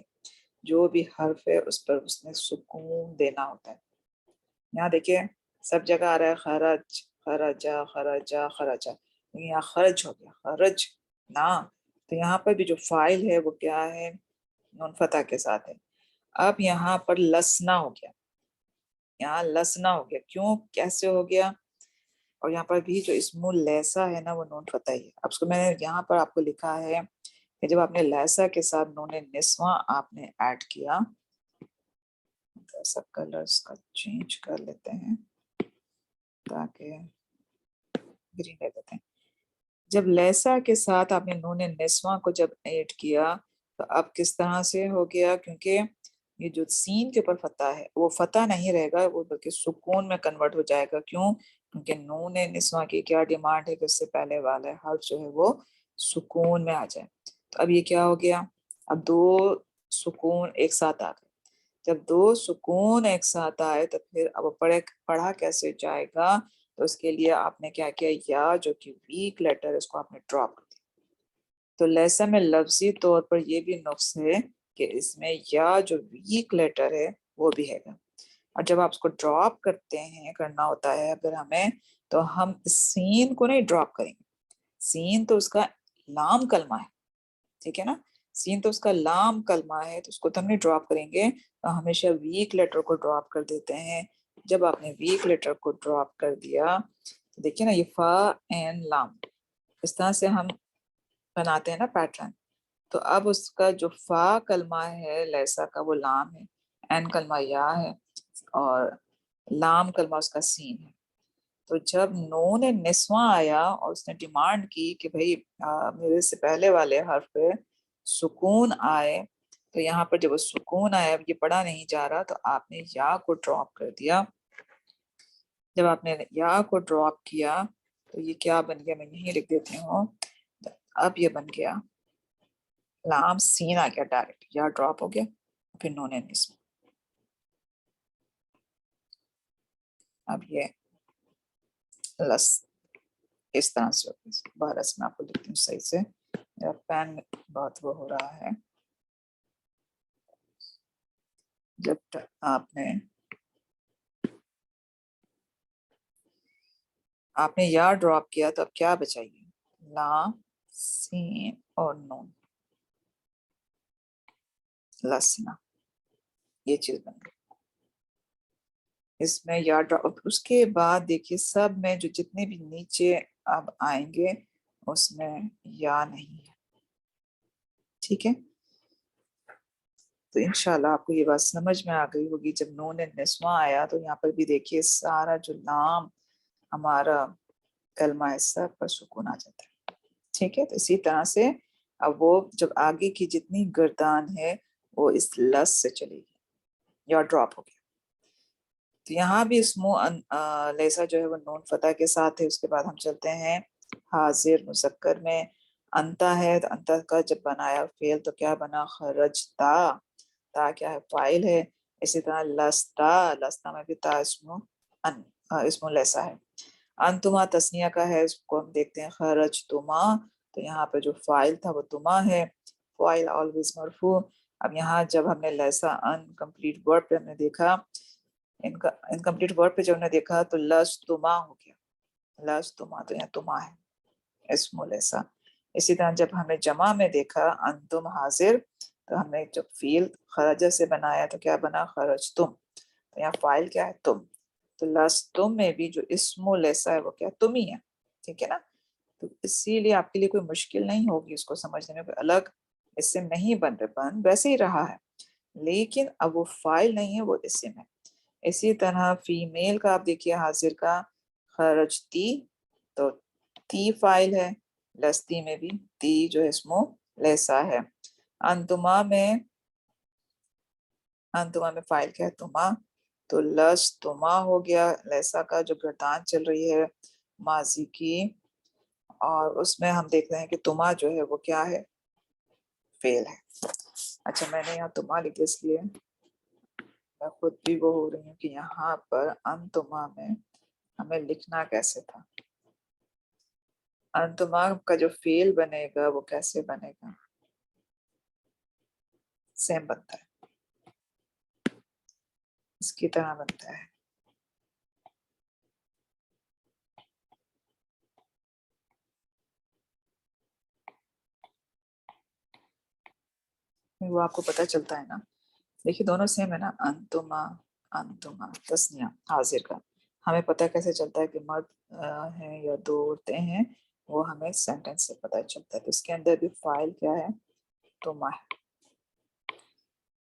جو بھی حرف ہے اس پر اس نے سکون دینا ہوتا ہے۔ یہاں دیکھیے سب جگہ آ رہا ہے خرج، خرجا، خرجا، خرجا، یہاں خرج ہو گیا، خرج نا، تو یہاں پر بھی جو فائل ہے وہ کیا ہے؟ نون فتح کے ساتھ ہے۔ اب یہاں پر لسنا ہو گیا، یہاں لسنا ہو گیا، کیوں؟ کیسے ہو گیا؟ اور یہاں پر بھی جو اسم لیسا ہے نا وہ نون فتح ہی ہے۔ اب اس کو میں نے یہاں پر آپ کو لکھا ہے کہ جب آپ نے لیسا کے ساتھ نون نسواں آپ نے ایڈ کیا، سب کلرز کا چینج کر لیتے ہیں تاکہ گرین لے دیتے ہیں۔ جب لیسا کے ساتھ آپ نے نون نسواں کو جب ایڈ کیا تو اب کس طرح سے ہو گیا؟ کیونکہ یہ جو سین کے اوپر فتح ہے وہ فتح نہیں رہے گا، وہ بلکہ سکون میں کنورٹ ہو جائے گا۔ کیوں؟ کیونکہ نون نسواں کی کیا ڈیمانڈ ہے کہ اس سے پہلے والا حرف جو ہے وہ سکون میں آ جائے۔ تو اب یہ کیا ہو گیا؟ اب دو सुकून एक साथ आ गए। जब दो सुकून एक साथ आए तो फिर अब पढ़ा कैसे जाएगा, तो उसके लिए आपने क्या किया, या जो कि वीक लेटर है उसको आपने ड्रॉप कर दिया। तो लेसन में लफ्जी तौर पर ये भी नुक्स है कि इसमें या जो वीक लेटर है वो भी है, और जब आप उसको ड्रॉप करते हैं, करना होता है अगर हमें, तो हम सीन को नहीं ड्रॉप करेंगे। सीन तो उसका लाम कलमा है, ठीक है ना, सीन तो उसका लाम कलमा है, तो उसको तो हम नहीं ड्रॉप करेंगे, तो हमेशा वीक लेटर को ड्रॉप कर देते हैं। जब आपने वीक लेटर को ड्रॉप कर दिया तो देखिए ना, ये फा एन लाम, इस तरह से हम बनाते हैं ना पैटर्न। तो अब उसका जो फा कलमा है लैसा का, वो लाम है, एन कलमा या है, और लाम कलमा उसका सीन है। तो जब नून निस्वा आया और उसने डिमांड की कि भाई मेरे से पहले वाले हर्फ पे सुकून आए, तो यहाँ पर जब वो सुकून आया, अब ये पढ़ा नहीं जा रहा, तो आपने या को ड्रॉप कर दिया। जब आपने या को ड्रॉप किया तो ये क्या बन गया, मैं यही लिख देती हूँ। अब ये बन गया लाम सीन आ गया, डायरेक्ट या ड्रॉप हो गया, फिर नून निस्वा। अब ये लस इस तरह से बारस में आपको लिखती हूँ सही से, मेरा पेन बहुत वो हो रहा है। जब तक आपने या ड्रॉप किया तो अब क्या बचाइए, ला सीन और नून, लसना, ये चीज बन गई। इसमें या ड्रॉप, उसके बाद देखिए सब में जो जितने भी नीचे अब आएंगे उसमें या नहीं है, ठीक है। तो इंशाल्लाह आपको ये बात समझ में आ गई होगी। जब नून निस्वा आया तो यहाँ पर भी देखिए सारा जो लाम हमारा कलमा है सब पर सुकून आ जाता है, ठीक है। तो इसी तरह से अब वो जब आगे की जितनी गर्दान है वो इस लस से चलेगी, या ड्रॉप हो गया। तो यहाँ भी इसमो लेसा जो है वो नून फतह के साथ है। उसके बाद हम चलते हैं हाजिर मुज़क्कर में। अंता है, तो अंता का जब बनाया फेल तो क्या बना, खरजता, ता क्या है, फाइल है। इसी तरह लस्ता, लस्ता में भी ता इसमो इसमो लेसा है। अंतुमा तस्निया का है, इसको हम देखते हैं खरज तुमा, तो यहाँ पे जो फाइल था वो तुमा है, फाइल ऑलवेज मरफू। अब यहाँ जब हमने लेसा अनकम्प्लीट वर्ड पे हमने देखा, इनका इनकम्प्लीट वर्ड पे जब हमने देखा तो लस तुमा हो गया, लस तुमा, तो यहाँ तुमा है इसमो लेसा। इसी तरह जब हमने जमा में देखा अंतुम हाजिर, तो हमने जब फील खरजा से बनाया तो क्या बना, खरज तुम, तो यहाँ फाइल क्या है, तुम। तो लस तुम में भी जो इस्मो लेसा है वो क्या, तुम ही है, ठीक है ना। तो इसीलिए आपके लिए कोई मुश्किल नहीं होगी इसको समझने में, कोई अलग इससे नहीं बन वैसे ही रहा है, लेकिन अब वो फाइल नहीं है, वो इसम है। इसी तरह फीमेल का आप देखिए हाजिर का खरजती, तो ती फाइल है, लस्ती में भी ती जो है इसमो लेसा है। अंतुमा में, अंतुमा में फाइल क्या है, तुमा, तो लस तुमा हो गया लेसा का जो गर्दान चल रही है माजी की, और उसमें हम देख रहे हैं कि तुमा जो है वो क्या है, फेल है। अच्छा मैंने यहाँ तुमा लिख दिया, इसलिए मैं खुद भी वो हो रही हूँ कि यहाँ पर अंतुमा में हमें लिखना कैसे था। अंतुमा का जो फेल बनेगा वो कैसे बनेगा, सेम बनता है, इसकी तरह बनता है। वो आपको पता चलता है ना, देखिए दोनों सेम है ना, अंतुमा, अंतुमा तस्निया हाजिर का, हमें पता कैसे चलता है कि मर्द है या दो औरतें हैं, वो हमें सेंटेंस से पता चलता है। तो इसके अंदर भी फाइल क्या है, तुमा है।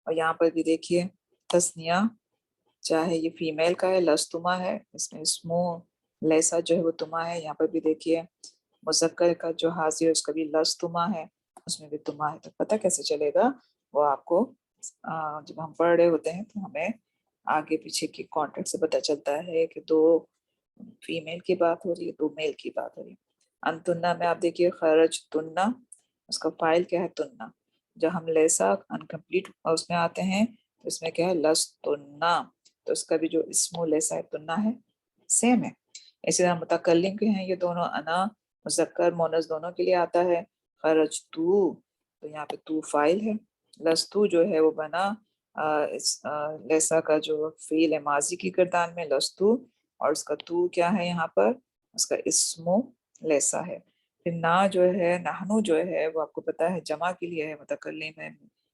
और यहाँ पर भी देखिए तस्निया, चाहे ये फीमेल का है लस्तुमा है, इसमें स्मो लेसा जो है वो तुमा है। यहाँ पर भी देखिए मुजक्कर का जो हाजिर है उसका भी लस्तुमा है, उसमें भी तुमा है। तो पता कैसे चलेगा, वो आपको जब हम पढ़ रहे होते हैं तो हमें आगे पीछे की कॉन्टेक्ट से पता चलता है कि दो फीमेल की बात हो रही है, दो मेल की बात हो रही है। अंतुन्ना में आप देखिए खरज तुन्ना, उसका फाइल क्या है, तुन्ना। جب ہم لیسا انکمپلیٹ اس میں آتے ہیں تو اس میں کیا ہے لستنا، تو اس کا بھی جو اسم لیسا ہے تننا ہے سیم ہے. اسی طرح متکلم کے ہیں یہ دونوں، انا مذکر مونث دونوں کے لیے آتا ہے. خرجتو، تو یہاں پہ تو فاعل ہے، لستو جو ہے وہ بنا لیسا کا جو فعل ہے ماضی کی گردان میں لستو، اور اس کا تو کیا ہے یہاں پر اس کا اسم لیسا ہے. پھر نا جو ہے نحنو جو ہے وہ آپ کو پتا ہے جمع کے لیے ہے، متکلم ہے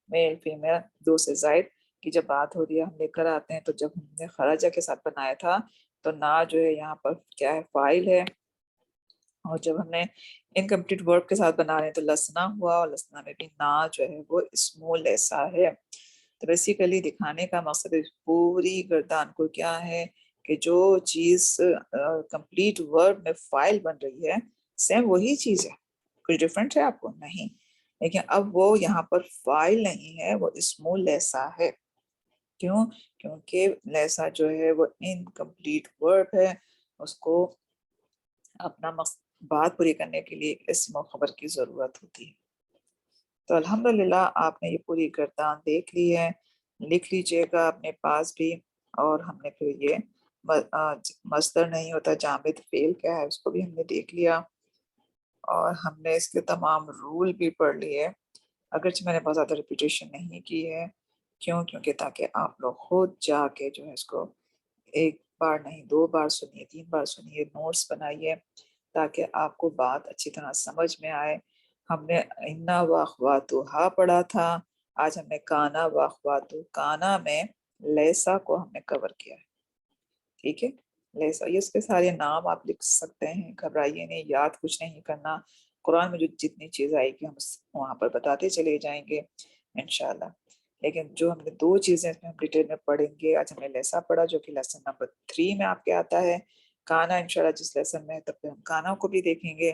میل فیمیل دو سے زائد کی جب بات ہو رہی ہے ہم لے کر آتے ہیں. تو جب ہم نے خرجہ کے ساتھ بنایا تھا تو نا جو ہے یہاں پر کیا ہے فاعل ہے، اور جب ہم نے انکمپلیٹ ورب کے ساتھ بنا رہے ہیں تو لسنا ہوا، اور لسنا میں بھی نا جو ہے وہ اسم لیسا ہے. تو بیسیکلی دکھانے کا مقصد پوری گردان کو کیا ہے کہ جو چیز کمپلیٹ ورب میں فاعل بن رہی ہے سیم وہی چیز ہے، کچھ ڈفرنٹ ہے آپ کو نہیں، لیکن اب وہ یہاں پر فاعل نہیں ہے، وہ اسم لیسا ہے. کیوں؟ کیونکہ لیسا جو ہے وہ انکمپلیٹ ورب ہے، اس کو اپنا بات پوری کرنے کے لیے اسم و خبر کی ضرورت ہوتی ہے. تو الحمدللہ آپ نے یہ پوری گردان دیکھ لی ہے، لکھ لیجئے گا اپنے پاس بھی. اور ہم نے پھر یہ مصدر نہیں ہوتا جامد فعل کیا ہے اس کو بھی ہم نے دیکھ لیا، اور ہم نے اس کے تمام رول بھی پڑھ لیے، اگرچہ میں نے بہت زیادہ ریپیٹیشن نہیں کی ہے. کیوں؟ کیونکہ تاکہ آپ لوگ خود جا کے جو ہے اس کو ایک بار نہیں 2 بار سنیے، 3 بار سنیے، نوٹس بنائیے تاکہ آپ کو بات اچھی طرح سمجھ میں آئے. ہم نے انا و اخواتہا پڑھا تھا، آج ہم نے کانا و اخواتہ، کانا میں لیسا کو ہم نے کور کیا ہے. ٹھیک ہے، لیسا یہ اس کے سارے نام آپ لکھ سکتے ہیں، گھبرائیے نہیں، یاد کچھ نہیں کرنا. قرآن میں جو جتنی چیز آئے گی ہم وہاں پر بتاتے چلے جائیں گے انشاءاللہ. لیکن جو ہم نے 2 چیزیں اس میں ہم ڈیٹیل میں پڑھیں گے. آج ہم نے لیسا پڑھا جو کہ لیسن نمبر 3 میں آپ کے آتا ہے. کانا انشاءاللہ جس لیسن میں ہے تب پہ ہم کانا کو بھی دیکھیں گے،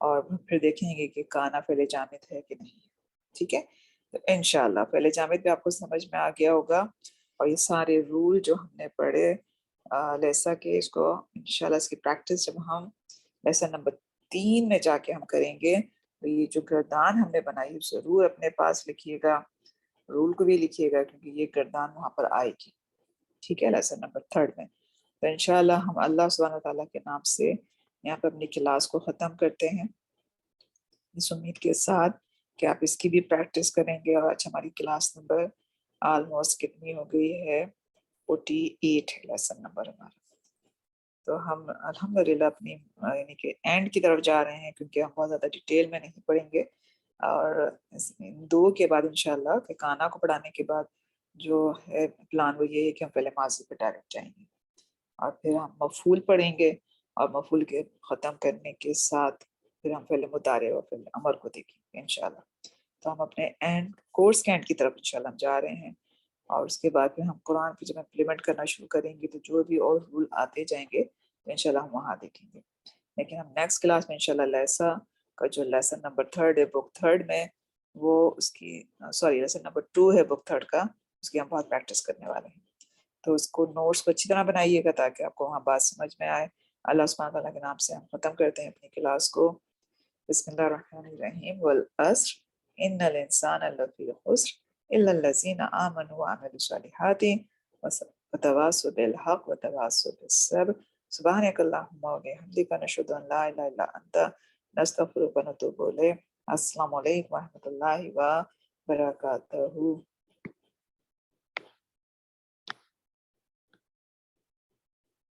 اور پھر دیکھیں گے کہ کانا فعل جامد ہے کہ نہیں. ٹھیک ہے، تو انشاءاللہ فعل جامد بھی آپ کو سمجھ میں آ گیا ہوگا. اور یہ سارے رول جو ہم نے پڑھے لیسا کے، اس کو انشاءاللہ اس کی پریکٹس جب ہم لیسن نمبر 3 میں جا کے ہم کریں گے تو یہ جو گردان ہم نے بنائی ضرور اپنے پاس لکھیے گا، رول کو بھی لکھیے گا کیونکہ یہ گردان وہاں پر آئے گی. ٹھیک ہے، لیسن نمبر 3 میں. تو انشاءاللہ ہم اللہ سبحانہ وتعالیٰ کے نام سے یہاں پہ اپنی کلاس کو ختم کرتے ہیں، اس امید کے ساتھ کہ آپ اس کی بھی پریکٹس کریں گے. اور آج ہماری کلاس نمبر آلموسٹ کتنی ہو گئی ہے 48 ہے لیسن نمبر ہمارا. تو ہم الحمدللہ اپنی یعنی کہ اینڈ کی طرف جا رہے ہیں، کیونکہ ہم بہت زیادہ ڈیٹیل میں نہیں پڑھیں گے. اور 2 کے بعد انشاءاللہ کہ کانا کو پڑھانے کے بعد جو ہے پلان وہ یہ ہے کہ ہم پہلے ماضی پہ ڈائریکٹ جائیں گے، اور پھر ہم مفعول پڑھیں گے، اور مفعول کے ختم کرنے کے ساتھ پھر ہم پہلے مضارع اور پھر امر کو دیکھیں گے انشاءاللہ. تو ہم اپنے اینڈ کورس کے اینڈ کی طرف انشاءاللہ ہم جا رہے ہیں، اور اس کے بعد پھر ہم قرآن کو جب امپلیمنٹ کرنا شروع کریں گے تو جو بھی اور رول آتے جائیں گے تو انشاءاللہ ہم وہاں دیکھیں گے. لیکن ہم نیکسٹ کلاس میں انشاءاللہ لیسا کا جو لیسن نمبر 3 ہے بک 3 میں، وہ اس کی سوری لیسن نمبر 2 ہے بک 3 کا، اس کی ہم بہت پریکٹس کرنے والے ہیں. تو اس کو نوٹس کو اچھی طرح بنائیے گا تاکہ آپ کو وہاں بات سمجھ میں آئے. اللہ سبحانہ تعالیٰ کے نام سے ہم ختم کرتے ہیں اپنی کلاس کو. بسم اللہ الرحمن الرحیم. والعصر ان الانسان لفی خسر الا الذین آمنوا وعملوا الصالحات وتواصوا بالحق وتواصوا بالصبر. سبحانک اللہم وبحمدک نشہد ان لا الہ الا انت نستغفرک ونتوب الیک. السلام علیکم ورحمۃ اللہ وبرکاتہ.